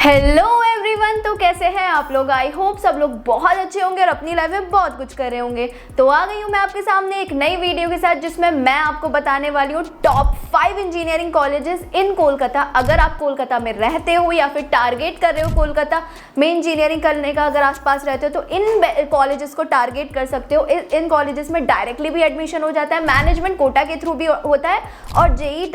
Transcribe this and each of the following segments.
Hello everyone, तो कैसे हैं आप लोग। आई होप सब लोग बहुत अच्छे होंगे और अपनी लाइफ में बहुत कुछ कर रहे होंगे। तो आ गई हूँ मैं आपके सामने एक नई वीडियो के साथ, जिसमें मैं आपको बताने वाली हूँ top 5 engineering colleges in Kolkata. अगर आप कोलकाता में रहते हो या फिर टारगेट कर रहे हो कोलकाता में इंजीनियरिंग करने का, अगर आसपास रहते हो तो इन कॉलेजेस को टारगेट कर सकते हो। इन कॉलेजेस में डायरेक्टली भी एडमिशन हो जाता है, मैनेजमेंट कोटा के थ्रू भी होता है और JEE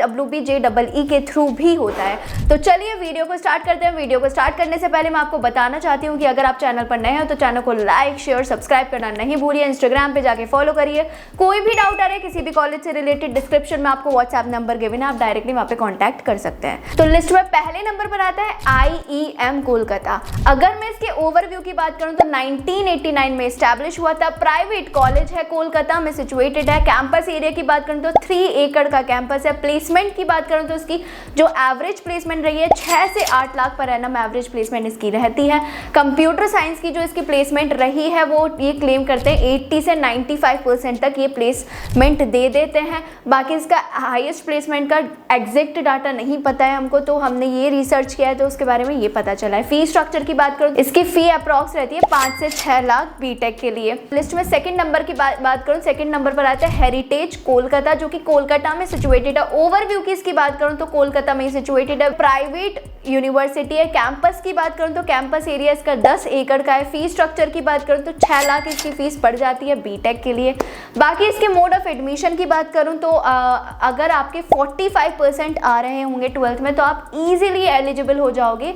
JEE के थ्रू भी होता है। तो चलिए वीडियो को स्टार्ट करते हैं। वीडियो को स्टार्ट करने से पहले मैं आपको बताना चाहती हूँ कि अगर आप चैनल पर नए हो तो चैनल को लाइक शेयर सब्सक्राइब करना नहीं भूलिए। इंस्टाग्राम पे जाके फॉलो करिए। कोई भी डाउट आ रहा है किसी भी कॉलेज से रिलेटेड, डिस्क्रिप्शन में आपको व्हाट्सएप नंबर गिवन है, आप डायरेक्टली वहाँ पे कॉन्टैक्ट कर सकते हैं। तो लिस्ट में पहले नंबर पर आता है IEM कोलकाता। अगर मैं इसके ओवरव्यू की बात करूँ तो 1989 में स्टैब्लिश हुआ था, प्राइवेट कॉलेज है, कोलकाता में सिचुएटेड है। कैंपस एरिया की बात करूँ तो 3 एकड़ का कैंपस है। प्लेसमेंट की बात करूँ तो इसकी जो एवरेज प्लेसमेंट रही है 6 से 8 lakh per annum average placement इसकी रहती है। कंप्यूटर साइंस की जो इसकी प्लेसमेंट रही है वो ये क्लेम करते हैं 80 से 95% तक ये प्लेसमेंट दे देते हैं। बाकी इसका हाईएस्ट प्लेसमेंट का एग्जैक्ट डाटा नहीं पता है हमको, तो हमने ये रिसर्च किया है तो उसके बारे में ये पता चला है। फी स्ट्रक्चर की बात करूँ, इसकी फी अप्रॉक्स रहती है 5 से 6 लाख बीटेक के लिए। लिस्ट में सेकंड नंबर की बात करूँ, सेकंड नंबर पर आता है हेरिटेज कोलकाता, जो कि कोलकाता में सिचुएटेड है। ओवरव्यू की इसकी बात करूँ तो कोलकाता में सिचुएटेड है, प्राइवेट यूनिवर्सिटी है। कैंपस की बात करूँ तो कैंपस एरिया इसका 10 एकड़ का है। फी स्ट्रक्चर की बात करूँ तो 6 लाख इसकी फीस पड़ जाती है बीटेक के लिए। बाकी इसके मोड ऑफ एडमिशन की बात करूँ तो अगर आपके 45% आ रहे होंगे 12th में तो आप इजीली एलिजिबल हो जाओगे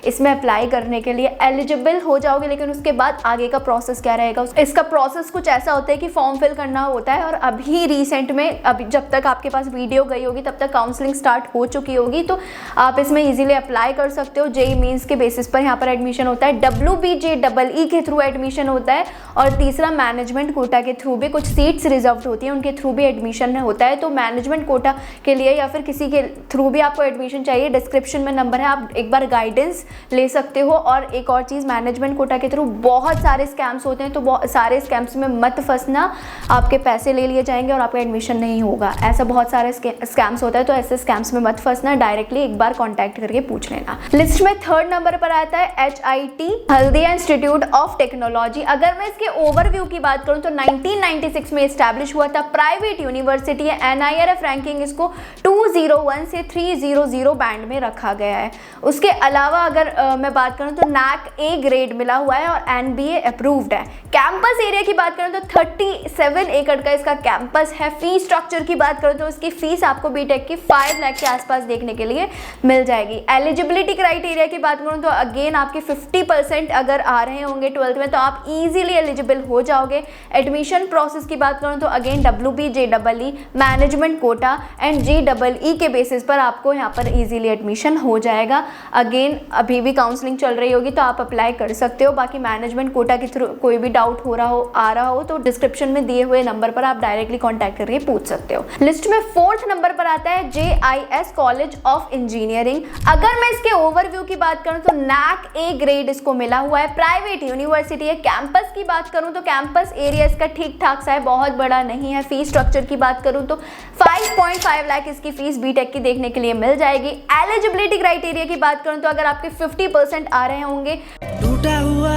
इसमें अप्लाई करने के लिए एलिजिबल हो जाओगे। लेकिन उसके बाद आगे का प्रोसेस क्या रहेगा, इसका प्रोसेस कुछ ऐसा होता है कि फॉर्म फिल करना होता है और अभी रिसेंट में, अभी जब तक आपके पास वीडियो गई होगी तब तक काउंसलिंग स्टार्ट हो चुकी होगी, तो आप इसमें इजीली अप्लाई कर सकते हो। JEE मेंस के बेसिस पर यहाँ पर एडमिशन होता है, WBJEE के थ्रू एडमिशन होता है और तीसरा मैनेजमेंट कोटा के थ्रू भी कुछ सीट्स रिजर्व होती हैं, उनके थ्रू भी एडमिशन होता है। तो मैनेजमेंट कोटा के लिए या फिर किसी के थ्रू भी आपको एडमिशन चाहिए, डिस्क्रिप्शन में नंबर है, आप एक बार गाइडेंस ले सकते हो। और एक और चीज़, मैनेजमेंट कोटा के थ्रू बहुत सारे स्कैम्स होते हैं, तो बहुत सारे स्कैम्स में मत फंसना, आपके पैसे ले लिए जाएंगे और आपका एडमिशन नहीं होगा। ऐसा बहुत सारे स्कैम्स होता है, तो ऐसे स्कैम्स में मत फंसना, डायरेक्टली एक बार कॉन्टैक्ट करके पूछ लेना। लिस्ट में थर्ड नंबर पर आता है HIT Haldia institute of technology. अगर मैं इसके ओवरव्यू की बात करूँ तो 1996 में स्टैब्लिश हुआ था, प्राइवेट यूनिवर्सिटी है। NIRF रैंकिंग इसको 201 से 300 बैंड में रखा गया है। उसके अलावा अगर मैं बात करूं तो NAC A ग्रेड मिला हुआ है और NBA अप्रूव्ड है। कैंपस एरिया की बात करूं तो 37 एकड़ का इसका कैंपस है। फी स्ट्रक्चर की बात करूं तो इसकी फीस आपको बीटेक की 5 लाख के आसपास देखने के लिए मिल जाएगी। एलिजिबिलिटी क्राइटेरिया की बात करूं तो अगेन आपके 50% अगर आ रहे होंगे 12th में तो आप इजीली एलिजिबल हो जाओगे। एडमिशन प्रोसेस की बात करूं तो again WBJEE management quota and JEE के बेसिस पर आपको यहाँ पर इजीली एडमिशन हो जाएगा। अगेन अभी भी काउंसलिंग चल रही होगी तो आप अप्लाई कर सकते हो। बाकी मैनेजमेंट कोटा के थ्रू कोई भी डाउट आ रहा हो तो डिस्क्रिप्शन में दिए हुए नंबर पर आप डायरेक्टली कांटेक्ट करके पूछ सकते हो। लिस्ट में 4th नंबर पर आता है JIS कॉलेज ऑफ इंजीनियरिंग। अगर मैं इसके ओवरव्यू की बात करूं तो NAC A ग्रेड इसको मिला हुआ है, प्राइवेट यूनिवर्सिटी है। कैंपस की बात करूं तो कैंपस एरिया इसका ठीक ठाक सा है, बहुत बड़ा नहीं है। फीस स्ट्रक्चर की बात करूं तो 5.5 लाख इसकी फीस बीटेक की देखने के लिए मिल जाएगी। एलिजिबिलिटी क्राइटेरिया की बात करूं तो अगर आपके 50% आ रहे होंगे, टूटा हुआ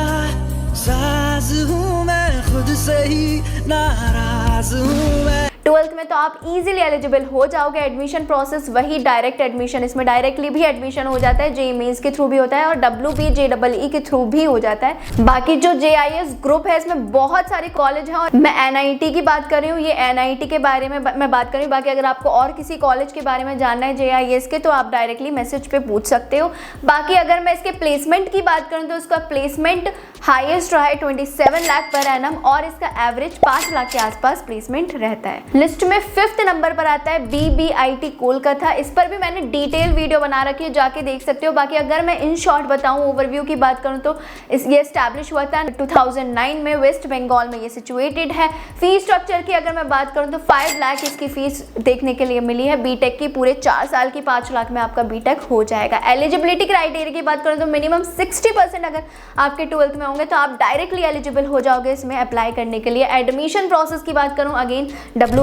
साज हूँ मैं, खुद से ही नाराज हूँ मैं। 12th में तो आप इजीली एलिजिबल हो जाओगे। एडमिशन प्रोसेस वही डायरेक्ट एडमिशन, इसमें डायरेक्टली भी एडमिशन हो जाता है, JEE मेंस के थ्रू भी होता है और WBJEE के थ्रू भी हो जाता है। बाकी जो JIS ग्रुप है इसमें बहुत सारे कॉलेज हैं और मैं NIT की बात कर रही हूँ, ये NIT के बारे में मैं बात कर रही हूँ। बाकी अगर आपको और किसी कॉलेज के बारे में जानना है JIS के तो आप डायरेक्टली मैसेज पे पूछ सकते हो। बाकी अगर मैं इसके प्लेसमेंट की बात करूँ तो इसका प्लेसमेंट हाईएस्ट रहा है 27 लाख पर एनम और इसका एवरेज 5 लाख के आसपास प्लेसमेंट रहता है। लिस्ट में 5th नंबर पर आता है BBIT कोलकाता। इस पर भी मैंने डिटेल वीडियो बना रखी है, जाके देख सकते हो। बाकी अगर मैं इन शॉर्ट बताऊं, ओवरव्यू की बात करूं तो ये एस्टैब्लिश हुआ था 2009 में, वेस्ट बंगाल में ये सिचुएटेड है। फी स्ट्रक्चर की अगर मैं बात करूं तो 5 लाख इसकी फीस देखने के लिए मिली है बीटेक की। पूरे 4 साल की 5 लाख में आपका बीटेक हो जाएगा। एलिजिबिलिटी क्राइटेरिया की बात करूं तो मिनिमम 60% अगर आपके 12th में होंगे तो आप डायरेक्टली एलिजिबल हो जाओगे इसमें अप्लाई करने के लिए। एडमिशन प्रोसेस की बात करूं अगेन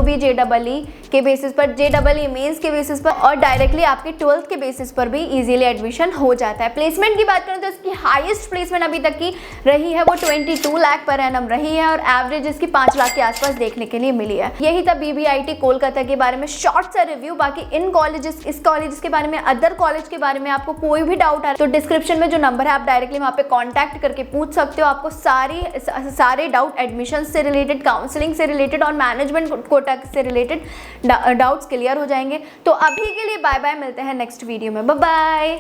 भी JEE के बेसिस पर, JEE मेंस के बेसिस पर और डायरेक्टली आपके 12th के बेसिस पर भी इजीली एडमिशन हो जाता है। प्लेसमेंट की बात करें तो इसकी हाईएस्ट प्लेसमेंट अभी तक की रही है वो 22 लाख पर एनम रही है और एवरेज इसकी 5 लाख के आसपास देखने के लिए मिली है। यही था BBIT कोलकाता के बारे में शॉर्ट सा रिव्यू। बाकी इन कॉलेजेस, इस कॉलेजेस के बारे में, अदर कॉलेज के बारे में आपको कोई भी डाउट है तो डिस्क्रिप्शन में जो नंबर है आप डायरेक्टली वहाँ पे कॉन्टैक्ट करके पूछ सकते हो। आपको सारे डाउट एडमिशन से रिलेटेड, काउंसलिंग से रिलेटेड और मैनेजमेंट कोटा से रिलेटेड डाउट्स क्लियर हो जाएंगे। तो अभी के लिए बाय बाय, मिलते हैं नेक्स्ट वीडियो में, बाय बाय।